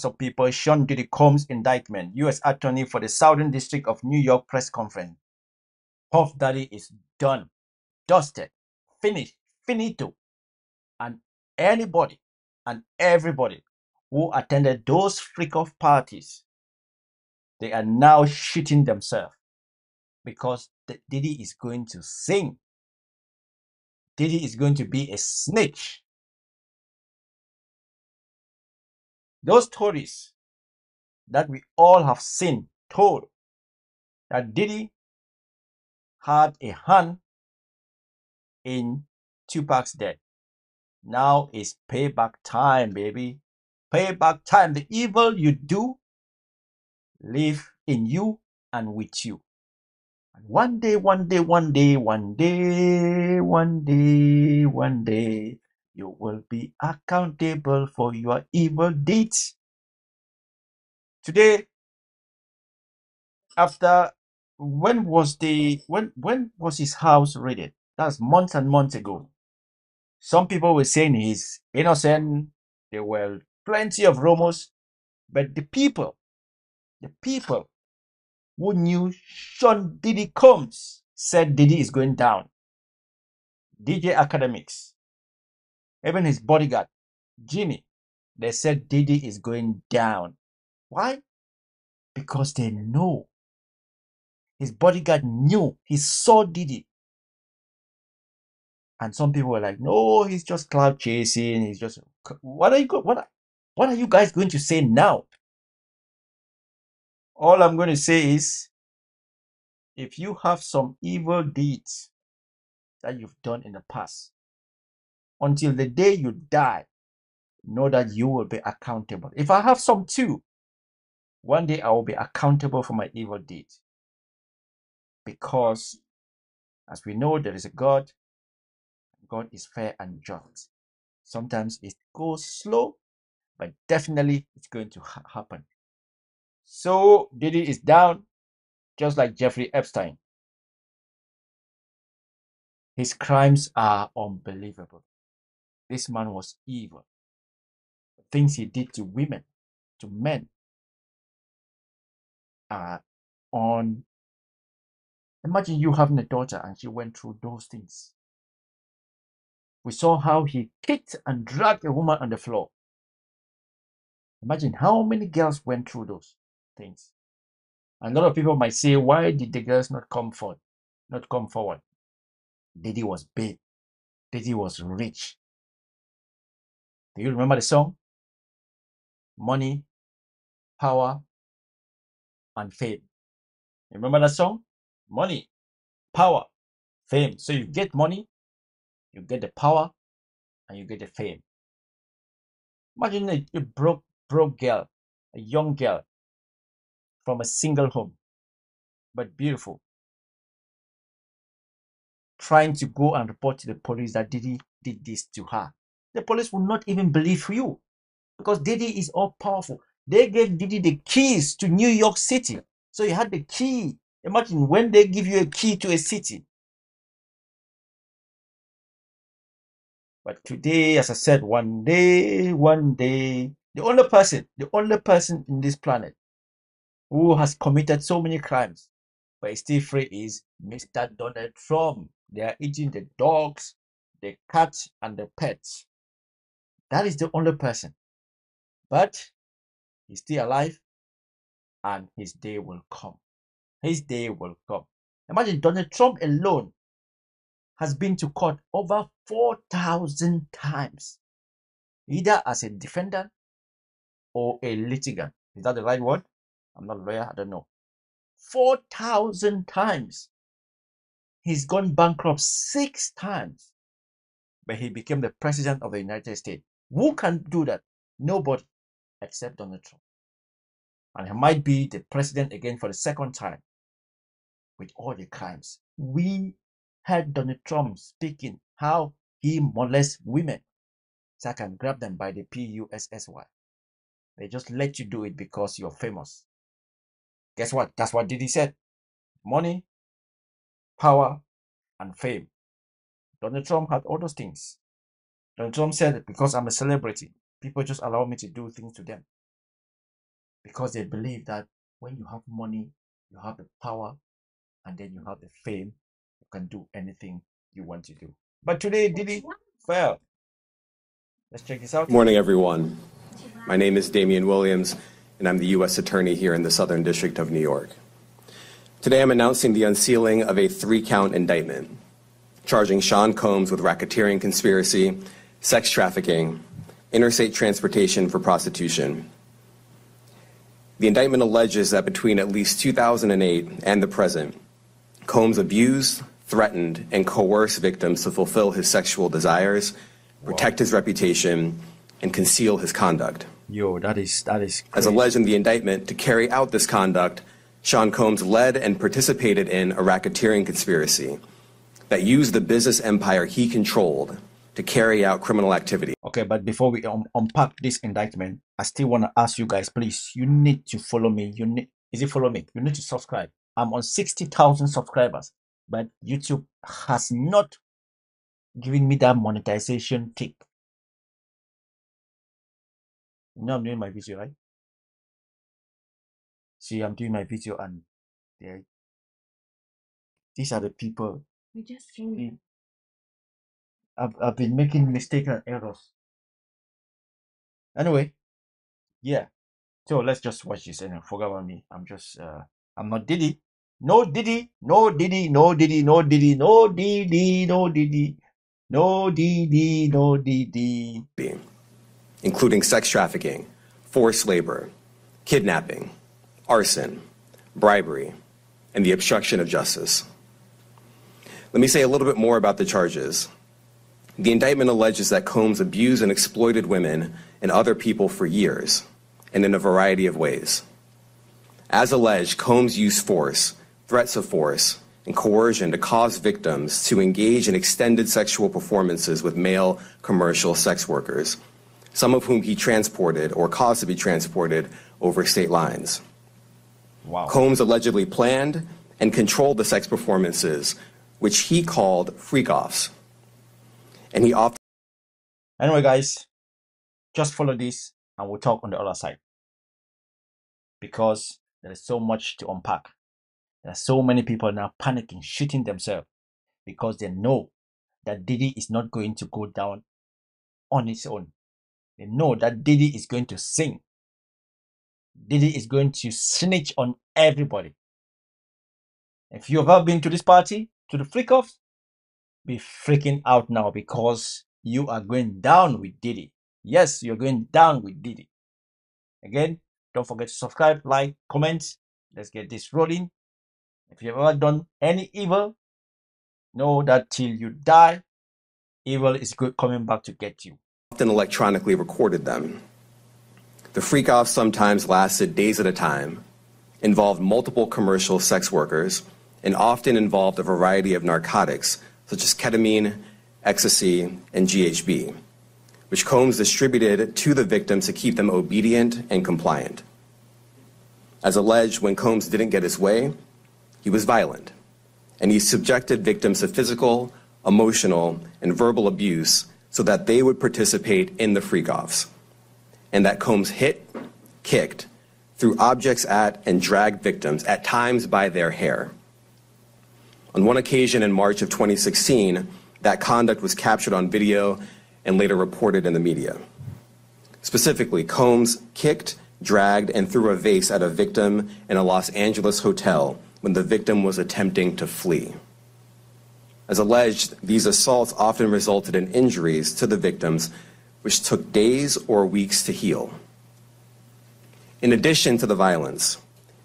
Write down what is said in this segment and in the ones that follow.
of people, Sean Diddy Combs indictment. U.S. Attorney for the Southern District of New York press conference. Puff Daddy is done, dusted, finished, finito. And anybody and everybody who attended those freak-off parties, they are now shitting themselves because Diddy is going to sing. Diddy is going to be a snitch. Those stories that we all have seen told that Diddy had a hand in Tupac's death. Now is payback time, baby. Payback time. The evil you do live in you and with you. And one day, you will be accountable for your evil deeds. Today, after when was his house raided? That's months and months ago. Some people were saying he's innocent. There were plenty of rumors, but the people who knew Sean Diddy Combs said Diddy is going down. DJ Academics, even his bodyguard, Jimmy, they said Diddy is going down. Why? Because they know. His bodyguard knew. He saw Diddy. And some people were like, no, he's just cloud chasing. He's just... What are you guys going to say now? All I'm going to say is, if you have some evil deeds that you've done in the past, until the day you die, know that you will be accountable. If I have some too, one day I will be accountable for my evil deeds. Because, as we know, there is a God. God is fair and just. Sometimes it goes slow, but definitely it's going to happen. So Diddy is down, just like Jeffrey Epstein. His crimes are unbelievable. This man was evil. The things he did to women, to men, are on. Imagine you having a daughter and she went through those things. We saw how he kicked and dragged a woman on the floor. Imagine how many girls went through those things. And a lot of people might say, why did the girls not come forward? Diddy was big. Diddy was rich. Do you remember the song? Money, power, and fame. You remember that song? Money, power, fame. So you get money, you get the power, and you get the fame. Imagine a broke girl, a young girl from a single home, but beautiful, trying to go and report to the police that Diddy did this to her. The police will not even believe you because Diddy is all powerful. They gave Diddy the keys to New York City. So he had the key. Imagine when they give you a key to a city. But today, as I said, one day, the only person in this planet who has committed so many crimes but is still free is Mr. Donald Trump. They are eating the dogs, the cats, and the pets. That is the only person. But he's still alive and his day will come. His day will come. Imagine Donald Trump alone has been to court over 4,000 times, either as a defendant or a litigant. Is that the right word? I'm not a lawyer, I don't know. 4,000 times. He's gone bankrupt 6 times, but he became the president of the United States. Who can do that? Nobody except Donald Trump. And he might be the president again for the second time with all the crimes. We heard Donald Trump speaking how he molests women. So I can grab them by the PUSSY. They just let you do it because you're famous. Guess what? That's what Diddy said. Money, power, and fame. Donald Trump had all those things. Donald Trump said, because I'm a celebrity, people just allow me to do things to them. because they believe that when you have money, you have the power, and then you have the fame, you can do anything you want to do. But today, Diddy fell. Let's check this out. Good morning, everyone. My name is Damian Williams, and I'm the U.S. Attorney here in the Southern District of New York. Today, I'm announcing the unsealing of a 3-count indictment, charging Sean Combs with racketeering conspiracy, sex trafficking, interstate transportation for prostitution. The indictment alleges that between at least 2008 and the present, Combs abused, threatened, and coerced victims to fulfill his sexual desires, protect his reputation, and conceal his conduct. Yo, that is crazy. As alleged in the indictment, to carry out this conduct, Sean Combs led and participated in a racketeering conspiracy that used the business empire he controlled to carry out criminal activity. Okay, but before we unpack this indictment, I still want to ask you guys, please, you need to follow me. Is it follow me? You need to subscribe. I'm on 60,000 subscribers, but YouTube has not given me that monetization tick. You know I'm doing my video, right? See, I'm doing my video and these are the people. We just seen I've been making mistakes and errors. Anyway, yeah. So let's just watch this and forget about me. I'm not Diddy. No Diddy, no Diddy, no Diddy, no Diddy, no Diddy, no Diddy, no Diddy, no Diddy. Including sex trafficking, forced labor, kidnapping, arson, bribery, and the obstruction of justice. Let me say a little bit more about the charges. The indictment alleges that Combs abused and exploited women and other people for years, and in a variety of ways. As alleged, Combs used force, threats of force, and coercion to cause victims to engage in extended sexual performances with male commercial sex workers, some of whom he transported or caused to be transported over state lines. Wow. Combs allegedly planned and controlled the sex performances, which he called freak-offs. And he often... Anyway, guys, just follow this and we'll talk on the other side. Because there is so much to unpack. There are so many people now panicking, shooting themselves because they know that Diddy is not going to go down on his own. They know that Diddy is going to sing. Diddy is going to snitch on everybody. If you've ever been to this party, to the freak-off, be freaking out now because you are going down with Diddy. Yes, you're going down with Diddy. Again, don't forget to subscribe, like, comment. Let's get this rolling. If you've ever done any evil, know that till you die, evil is coming back to get you. Often electronically recorded them. The freak-offs sometimes lasted days at a time, involved multiple commercial sex workers, and often involved a variety of narcotics such as ketamine, ecstasy, and GHB, which Combs distributed to the victims to keep them obedient and compliant. As alleged, when Combs didn't get his way, he was violent, and he subjected victims to physical, emotional, and verbal abuse so that they would participate in the freak-offs, and that Combs hit, kicked, threw objects at, and dragged victims, at times by their hair. On one occasion in March of 2016, that conduct was captured on video and later reported in the media. Specifically, Combs kicked, dragged, and threw a vase at a victim in a Los Angeles hotel when the victim was attempting to flee. As alleged, these assaults often resulted in injuries to the victims, which took days or weeks to heal. In addition to the violence,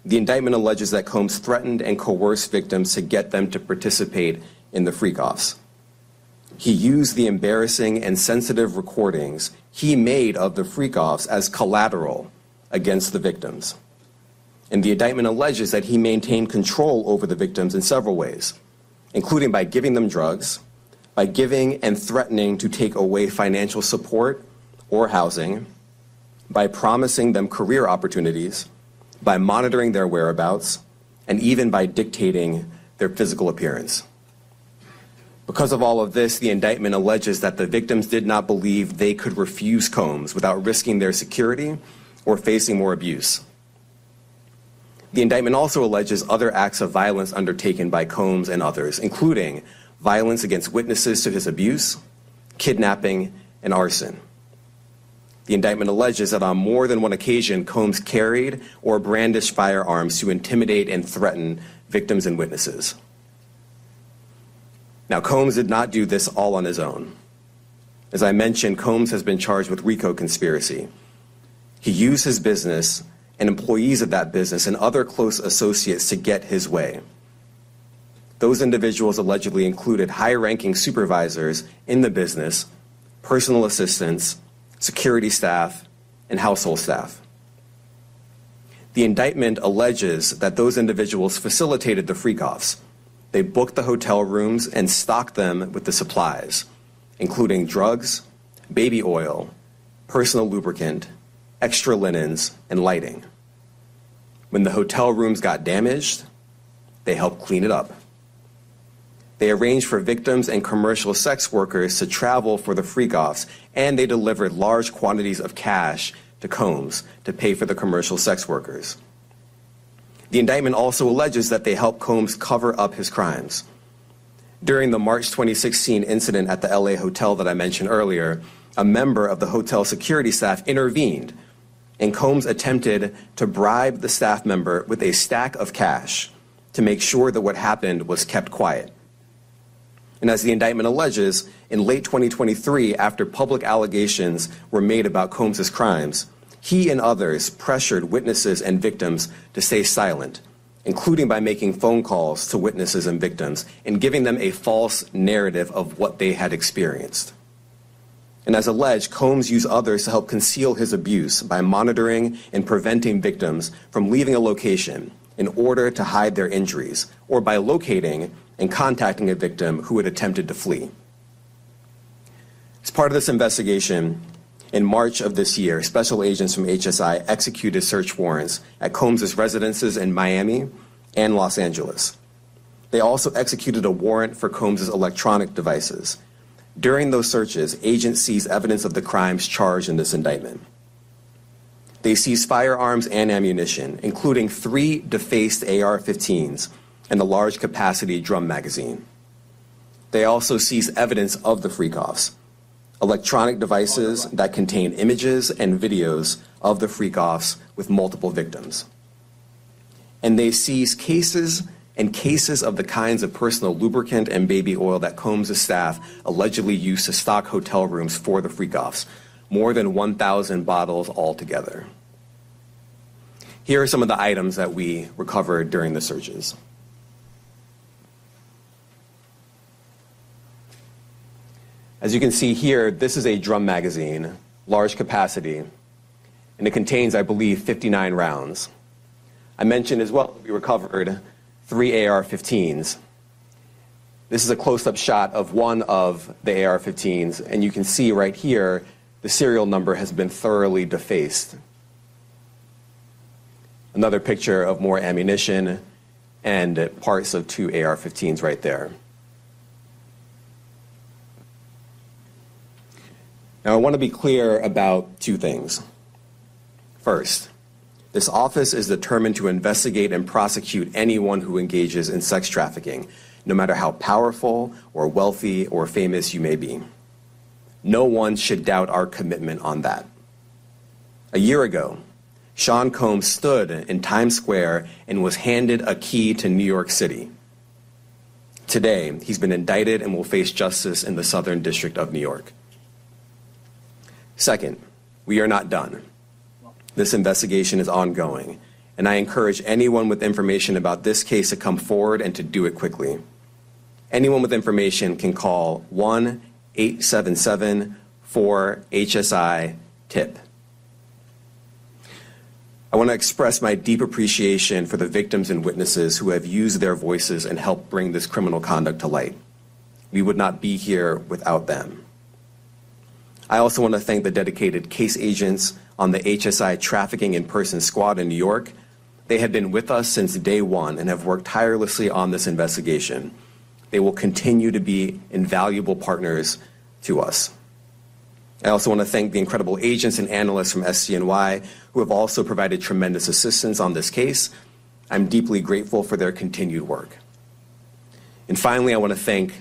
the indictment alleges that Combs threatened and coerced victims to get them to participate in the freak-offs. He used the embarrassing and sensitive recordings he made of the freak-offs as collateral against the victims. And the indictment alleges that he maintained control over the victims in several ways, including by giving them drugs, by giving and threatening to take away financial support or housing, by promising them career opportunities, by monitoring their whereabouts, and even by dictating their physical appearance. Because of all of this, the indictment alleges that the victims did not believe they could refuse Combs without risking their security or facing more abuse. The indictment also alleges other acts of violence undertaken by Combs and others, including violence against witnesses to his abuse, kidnapping, and arson. The indictment alleges that on more than one occasion, Combs carried or brandished firearms to intimidate and threaten victims and witnesses. Now, Combs did not do this all on his own. As I mentioned, Combs has been charged with RICO conspiracy. He used his business and employees of that business and other close associates to get his way. Those individuals allegedly included high-ranking supervisors in the business, personal assistants, security staff, and household staff. The indictment alleges that those individuals facilitated the freak-offs. They booked the hotel rooms and stocked them with the supplies, including drugs, baby oil, personal lubricant, extra linens, and lighting. When the hotel rooms got damaged, they helped clean it up. They arranged for victims and commercial sex workers to travel for the freak-offs, and they delivered large quantities of cash to Combs to pay for the commercial sex workers. The indictment also alleges that they helped Combs cover up his crimes. During the March 2016 incident at the LA hotel that I mentioned earlier, a member of the hotel security staff intervened, and Combs attempted to bribe the staff member with a stack of cash to make sure that what happened was kept quiet. And as the indictment alleges, in late 2023, after public allegations were made about Combs' crimes, he and others pressured witnesses and victims to stay silent, including by making phone calls to witnesses and victims and giving them a false narrative of what they had experienced. And as alleged, Combs used others to help conceal his abuse by monitoring and preventing victims from leaving a location in order to hide their injuries, or by locating and contacting a victim who had attempted to flee. As part of this investigation, in March of this year, special agents from HSI executed search warrants at Combs' residences in Miami and Los Angeles. They also executed a warrant for Combs' electronic devices. During those searches, agents seized evidence of the crimes charged in this indictment. They seized firearms and ammunition, including 3 defaced AR-15s and a large capacity drum magazine. They also seized evidence of the freak-offs, electronic devices that contain images and videos of the freak-offs with multiple victims. And they seized cases and cases of the kinds of personal lubricant and baby oil that Combs' staff allegedly used to stock hotel rooms for the freak-offs, more than 1,000 bottles altogether. Here are some of the items that we recovered during the searches. As you can see here, this is a drum magazine, large capacity, and it contains, I believe, 59 rounds. I mentioned as well we recovered 3 AR-15s. This is a close-up shot of one of the AR-15s, and you can see right here the serial number has been thoroughly defaced. Another picture of more ammunition and parts of 2 AR-15s right there. Now, I want to be clear about 2 things. First, this office is determined to investigate and prosecute anyone who engages in sex trafficking, no matter how powerful or wealthy or famous you may be. No one should doubt our commitment on that. A year ago, Sean Combs stood in Times Square and was handed a key to New York City. Today, he's been indicted and will face justice in the Southern District of New York. Second, we are not done. This investigation is ongoing, and I encourage anyone with information about this case to come forward and to do it quickly. Anyone with information can call 1-877-4HSI-TIP. I want to express my deep appreciation for the victims and witnesses who have used their voices and helped bring this criminal conduct to light. We would not be here without them. I also want to thank the dedicated case agents on the HSI Trafficking in Person Squad in New York. They have been with us since day one and have worked tirelessly on this investigation. They will continue to be invaluable partners to us. I also want to thank the incredible agents and analysts from SCNY who have also provided tremendous assistance on this case. I'm deeply grateful for their continued work. And finally, I want to thank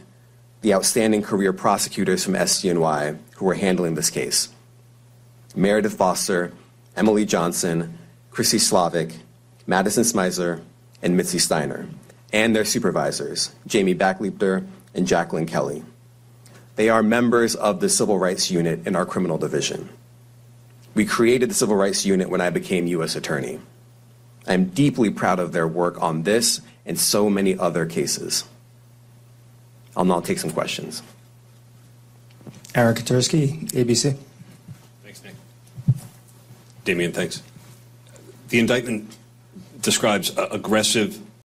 the outstanding career prosecutors from SDNY who are handling this case. Meredith Foster, Emily Johnson, Chrissy Slavic, Madison Smizer, and Mitzi Steiner, and their supervisors, Jamie Backleepter and Jacqueline Kelly. They are members of the Civil Rights Unit in our criminal division. We created the Civil Rights Unit when I became U.S. Attorney. I'm deeply proud of their work on this and so many other cases. I'll now take some questions. Aaron Katursky, ABC. Thanks, Nick. Damian, thanks. The indictment describes aggressive